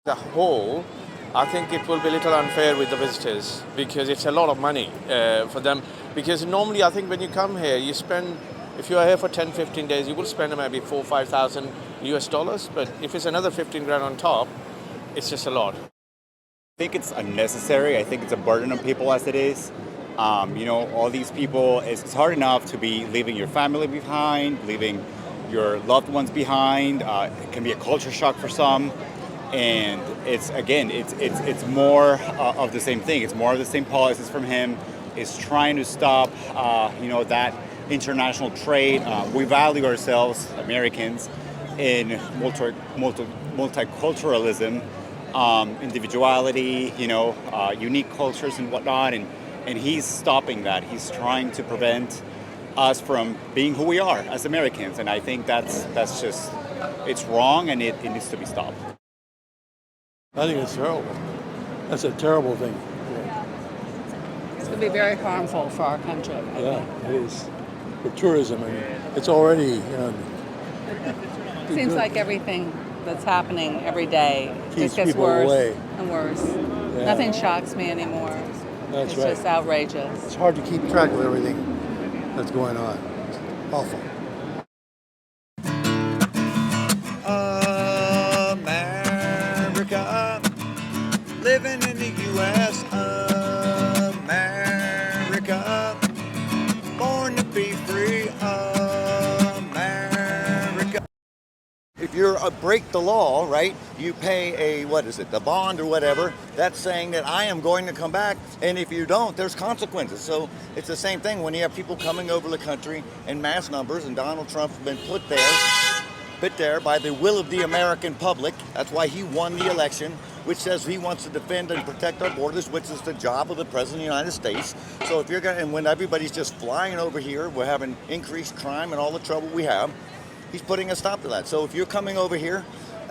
The whole, I think it will be a little unfair with the visitors because it's a lot of money for them. Because normally I think when you come here, you spend, if you are here for 10, 15 days, you will spend maybe $4,000 or $5,000. But if it's another 15 grand on top, it's just a lot. I think it's unnecessary. I think it's a burden on people as it is. All these people, it's hard enough to be leaving your family behind, leaving your loved ones behind. It can be a culture shock for some. And it's more of the same thing. It's more of the same policies from him. It's trying to stop, that international trade. We value ourselves, Americans, in multiculturalism, individuality, unique cultures and whatnot. And he's stopping that. He's trying to prevent us from being who we are as Americans. And I think that's just, it's wrong and it needs to be stopped. I think it's terrible. That's a terrible thing. Yeah. It's going to be very harmful for our country. Yeah, it is. For tourism, I mean, it's already, Seems like everything that's happening every day just gets people worse away. and worse. Yeah. Nothing shocks me anymore. That's it's right. just outrageous. It's hard to keep track of everything that's going on. It's awful. America, living in the U.S. America, born to be free. America. If you're break the law, right, you pay a, the bond or whatever, that's saying that I am going to come back, and if you don't, there's consequences. So it's the same thing when you have people coming over the country in mass numbers, and Donald Trump's been put there by the will of the American public. That's why he won the election, which says he wants to defend and protect our borders, which is the job of the President of the United States. So if you're going, and when everybody's just flying over here, we're having increased crime and all the trouble we have, he's putting a stop to that. So if you're coming over here,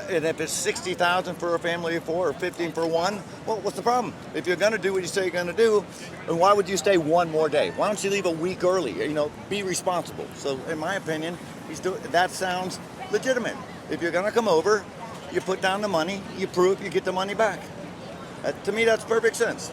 and if it's 60,000 for a family of 4 or 15 for one, well, what's the problem? If you're going to do what you say you're going to do, then why would you stay one more day? Why don't you leave a week early? Be responsible. So in my opinion, that sounds legitimate. If you're going to come over, you put down the money, you prove you get the money back. To me, that's perfect sense.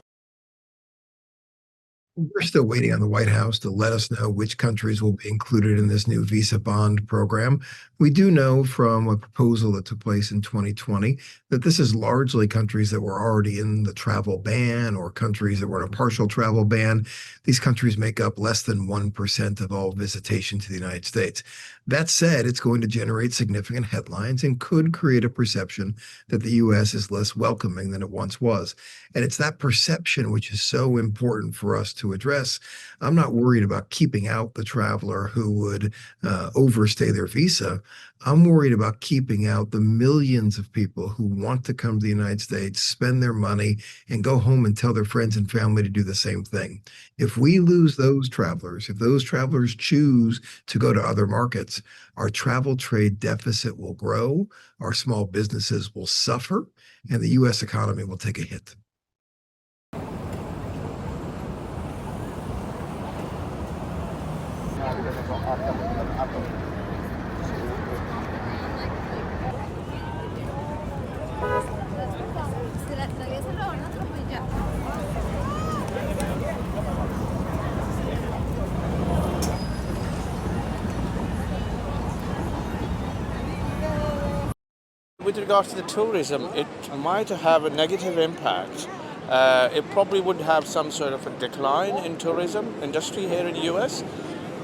We're still waiting on the White House to let us know which countries will be included in this new visa bond program. We do know from a proposal that took place in 2020 that this is largely countries that were already in the travel ban or countries that were in a partial travel ban. These countries make up less than 1% of all visitation to the United States. That said, it's going to generate significant headlines and could create a perception that the U.S. is less welcoming than it once was. And it's that perception which is so important for us to address. I'm not worried about keeping out the traveler who would overstay their visa. I'm worried about keeping out the millions of people who want to come to the United States, spend their money, and go home and tell their friends and family to do the same thing. If we lose those travelers, if those travelers choose to go to other markets, our travel trade deficit will grow, our small businesses will suffer, and the U.S. economy will take a hit. With regards to the tourism, it might have a negative impact. It probably would have some sort of a decline in tourism industry here in the U.S.,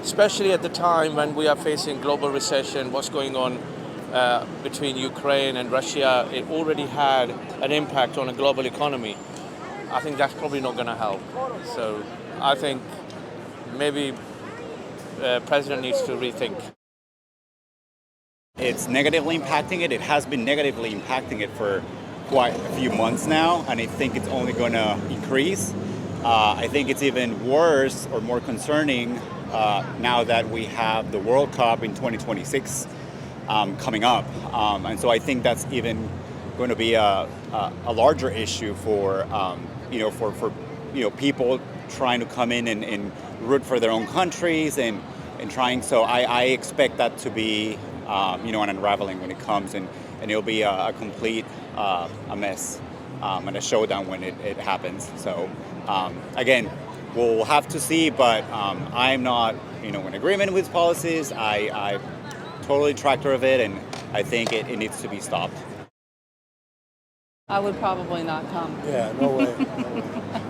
especially at the time when we are facing global recession, what's going on between Ukraine and Russia. It already had an impact on a global economy. I think that's probably not going to help. So I think maybe the president needs to rethink. It's negatively impacting it. It has been negatively impacting it for quite a few months now, and I think it's only going to increase. I think it's even worse or more concerning now that we have the World Cup in 2026 coming up. And so I think that's even going to be a larger issue for people trying to come in and root for their own countries and trying. So I expect that to be an unraveling when it comes, and it'll be a complete a mess and a showdown when it happens. So again, we'll have to see, but I'm not in agreement with policies. I totally detractor of it, and I think it needs to be stopped. I would probably not come. Yeah, no way.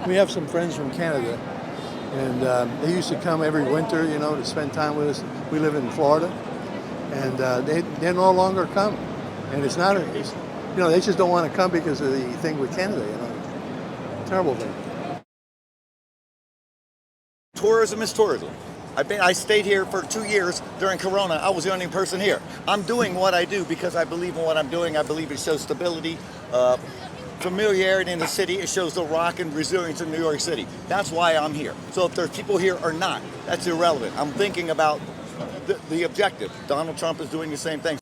We have some friends from Canada, and they used to come every winter, to spend time with us. We live in Florida, and they no longer come. And it's not, they just don't want to come because of the thing with Canada, Terrible thing. Tourism is tourism. I stayed here for 2 years during Corona. I was the only person here. I'm doing what I do because I believe in what I'm doing. I believe it shows stability, familiarity in the city. It shows the rock and resilience in New York City. That's why I'm here. So if there's people here or not, that's irrelevant. I'm thinking about the objective. Donald Trump is doing the same thing.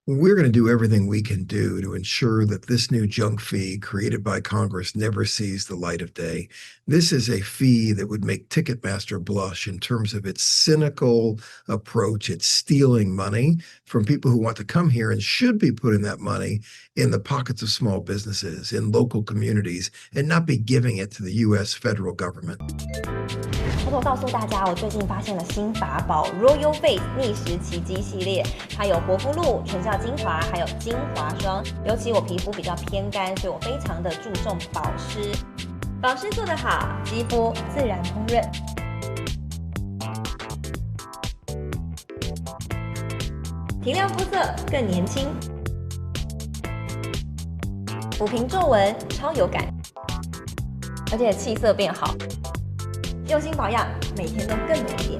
We're going to do everything we can do to ensure that this new junk fee created by Congress never sees the light of day. This is a fee that would make Ticketmaster blush in terms of its cynical approach. It's stealing money from people who want to come here and should be putting that money in the pockets of small businesses, in local communities, and not be giving it to the U.S. federal government. 偷偷告诉大家，我最近发现了新法宝 Royal Face 逆时奇迹系列，它有活肤露、全效精华，还有精华霜。尤其我皮肤比较偏干，所以我非常的注重保湿。保湿做得好，肌肤自然烹润。提亮肤色更年轻，抚平皱纹超有感，而且气色变好。用心保养，每天都更美丽。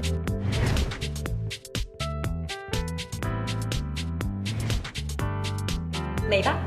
美吧。